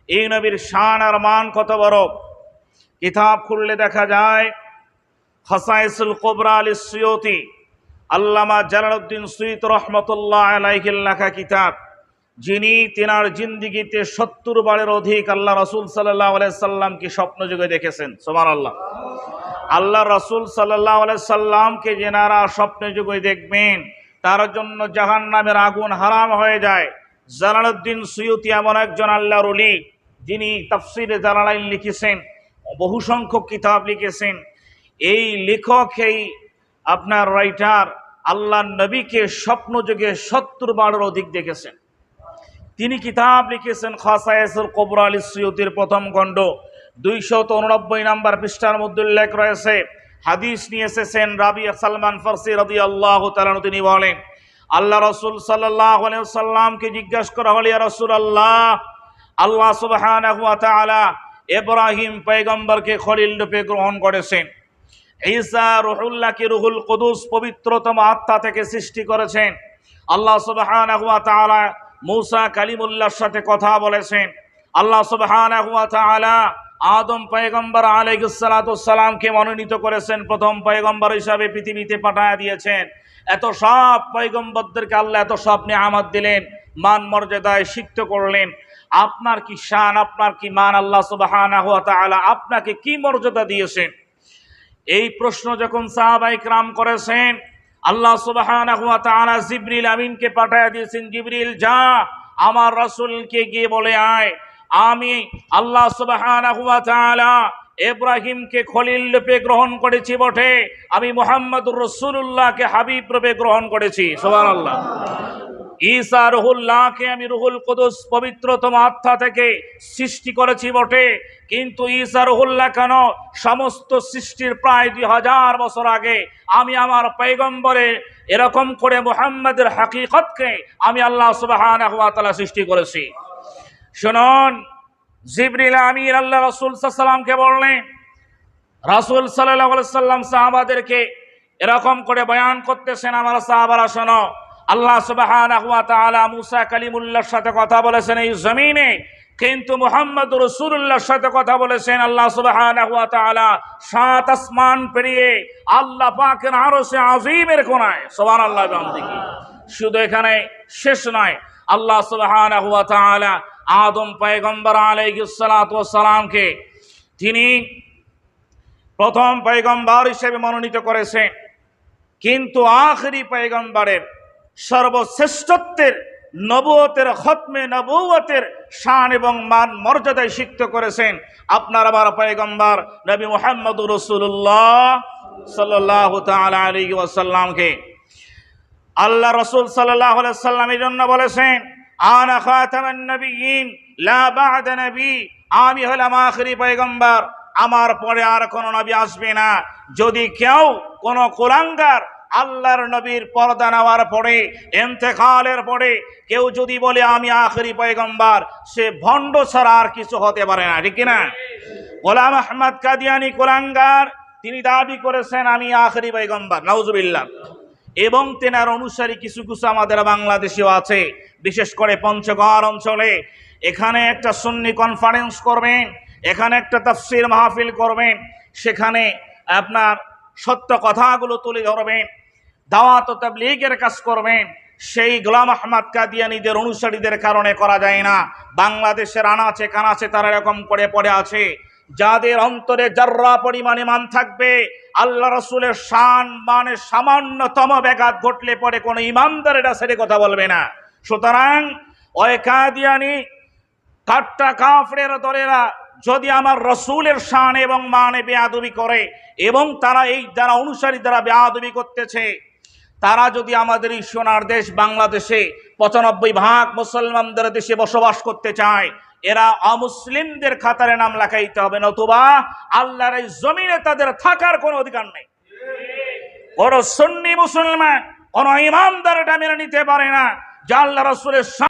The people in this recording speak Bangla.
এই নবীর শান আর মান কত বড়। কিতাব খুললে দেখা যায় খাসাইসুল কুবরা আলিস সুয়ুতি, আল্লামা জালালউদ্দিন সুয়ুতি রহমতুল্লাহ আলাইহির লেখা কিতাব, যিনি তিনার জিন্দিগিতে ৭০ বারের অধিক আল্লাহ রাসূল সাল্লাল্লাহু আলাইহি সাল্লামকে স্বপ্নযোগে দেখেছেন। সুবহানাল্লাহ। আল্লাহ রাসূল সাল্লাল্লাহু আলাইহি সাল্লামকে যেনারা স্বপ্নযোগে দেখবেন তার জন্য জাহান্নামের আগুন হারাম হয়ে যায়। জালালউদ্দিন সুয়ুতি এমন একজন আল্লাহর ওলি, যিনি তাফসিরে জালালাইন লিখেছেন, বহু সংখ্যক কিতাব লিখেছেন। এই লেখক, এই আপনার রাইটার আল্লাহর নবীকে স্বপ্নযোগে ৭০ বারের অধিক দেখেছেন। তিনি কিতাব লিখেছেন খাসায়েসুল কুবরা আলিস সুয়ুতির প্রথম খণ্ড ২৮৯ নম্বর পৃষ্ঠার মধ্যে উল্লেখ রয়েছে। হাদিস নিয়ে এসেছেন রাবি সালমান ফারসি রাদিয়াল্লাহু তাআলা, তিনি বলেন আল্লাহ রাসূল সাল্লাল্লাহু আলাইহি ওয়াসাল্লামকে জিজ্ঞাসা করা হলো, ইয়া রাসূলুল্লাহ, আল্লাহ সুবহানাহু ওয়া তাআলা ইব্রাহিম পয়গম্বরকে খলিল রূপে গ্রহণ করেছেন, ঈসা রুহুল্লাহকে রুহুল কুদুস পবিত্রতম আত্মা থেকে সৃষ্টি করেছেন, আল্লাহ সুবহানাহু ওয়া তাআলা মূসা কালিমুল্লাহর সাথে কথা বলেছেন, আল্লাহ সুবহানাহু ওয়া তাআলা আদম পয়গম্বর আলাইহিস সালাতু ওয়াস সালামকে মনোনীত করেছেন, প্রথম পয়গম্বর হিসাবে পৃথিবীতে পাঠায়া দিয়েছেন। এত সব পয়গম্বরদেরকে আল্লাহ এত সব নিয়ামত দিলেন, মান মর্যাদায় সিক্ত করলেন। আপনার কি শান, আপনার কি মান, আল্লাহ সুবহানাহু ওয়া তাআলা আপনাকে কি মর্যাদা দিয়েছেন? এই প্রশ্ন যখন সাহাবায়ে কেরাম করেছেন, আল্লাহ সুবহানাহু ওয়া তাআলা জিবরিল আমিনকে পাঠিয়ে দিয়েছেন, জিবরিল যা আমার রাসূলকে গিয়ে বলে আয়, আমি আল্লাহ সুবহানাহু ওয়া তাআলা ইব্রাহিমকে খলিল রূপে গ্রহণ করেছি বটে, আমি মুহাম্মদুর রাসূলুল্লাহকে হাবিব রূপে গ্রহণ করেছি। সুবহানাল্লাহ। ঈসা রুহুল্লাহকে আমি রুহুল কুদুস পবিত্রতম আত্মা থেকে সৃষ্টি করেছি বটে, কিন্তু ঈসা রুহুল্লাহ কেন, সমস্ত সৃষ্টির প্রায় ২০০০ বছর আগে আমি আমার পয়গম্বরে এরকম করে মুহাম্মদের হাকিকতকে আমি আল্লাহ সুবহানাহু ওয়া তাআলা সৃষ্টি করেছি। শুনুন, জিবরিল আমিন আল্লাহ রাসূল সাল্লাল্লাহু আলাইহি সাল্লামকে বললেন, রাসূল সাল্লাল্লাহু আলাইহি সাল্লাম সাহাবাদেরকে এরকম করে বয়ান করতেছেন, আমার সাহাবারা শোনো, আল্লাহ সুবহানাহু ওয়া তাআলা মূসা কালিমুল্লাহর সাথে কথা বলেছেন এই জমিনে, কিন্তু মুহাম্মদুর রাসূলুল্লাহর সাথে কথা বলেছেন আল্লাহ সুবহানাহু ওয়া তাআলা ৭ আসমান পেরিয়ে আল্লাহ পাকের আরশে আযীমের কোণায়। সুবহানাল্লাহ বিহামদিহি। শুধু এখানে শেষ নয়, আল্লাহ সুবহানাহু ওয়া তাআলা আদম পয়গম্বর আলাইহিস সালাতু ওয়াস সালামকে তিনি প্রথম পয়গম্বর হিসেবে মনোনীত করেছেন, কিন্তু আখেরি পয়গম্বরের সর্বশ্রেষ্ঠত্বের নবুয়তের খতমে নবুয়তের শান এবং মান মর্যাদায় সিক্ত করেছেন আপনার আমার পয়গম্বর নবী মুহাম্মদুর রাসূলুল্লাহ সাল্লাল্লাহু তাআলা আলাইহি ওয়াসাল্লামকে। আল্লাহ রাসূল সাল্লাল্লাহু আলাইহি ওয়াসাল্লাম এই জন্য বলেছেন, আনা খাতামান নবিয়্যিন লা বা'দা নবী, আমি হলাম আখেরি পয়গম্বর, আমার পরে আর কোন নবী আসবে না। যদি কেউ কোন কুলাঙ্গার আল্লাহর নবীর পর্দা নেওয়ার পরে, ইন্তেকালের পরে কেউ যদি বলে আমি আখেরি পয়গম্বর, সে ভণ্ড ছাড়া আর কিছু হতে পারে না, ঠিক না? গোলাম আহমদ কাদিয়ানী কুলাঙ্গার, তিনি দাবি করেছেন আমি আখেরি পয়গম্বর, নাউজুবিল্লাহ। এবং তেনার অনুসারী কিছু কিছু আমাদের বাংলাদেশেও আছে, বিশেষ করে পঞ্চগড় অঞ্চলে। এখানে একটা সুন্নি কনফারেন্স করবেন, এখানে একটা তাফসীর মাহফিল করবেন, সেখানে আপনার সত্য কথাগুলো তুলে ধরবেন, দাওয়াত ও তাবলীগের কাজ করবেন। সেই গোলাম আহমদ কাদিয়ানীদের অনুসারীদের কারণে করা যায় না। বাংলাদেশের আনাচে কানাচে তারা এরকম করে পড়ে আছে, যাদের অন্তরে যার্রা পরিমাণে মান থাকবে, আল্লাহ রাসূলের শান মানে সামান্যতম ব্যাঘাত ঘটলে পরে কোনো ইমানদার এটা ছেড়ে কথা বলবে না। সুতরাং ওই কাদিয়ানী কাট্টা কাফের দলেরা যদি আমার রাসূলের শান এবং মানে বেয়াদবি করে, এবং তারা এই যারা অনুসারী যারা বেয়াদবি করতেছে, তারা যদি আমাদের এই সোনার দেশ বাংলাদেশে ৯৫% মুসলমানদের দেশে বসবাস করতে চায়, এরা অমুসলিমদের খাতারে নাম লেখাইতে হবে, নতুবা আল্লাহর এই জমিনে তাদের থাকার কোনো অধিকার নেই। কোন সুন্নি মুসলমান, কোন ইমানদার এটা মেনে নিতে পারে না যে আল্লাহ রাসূলের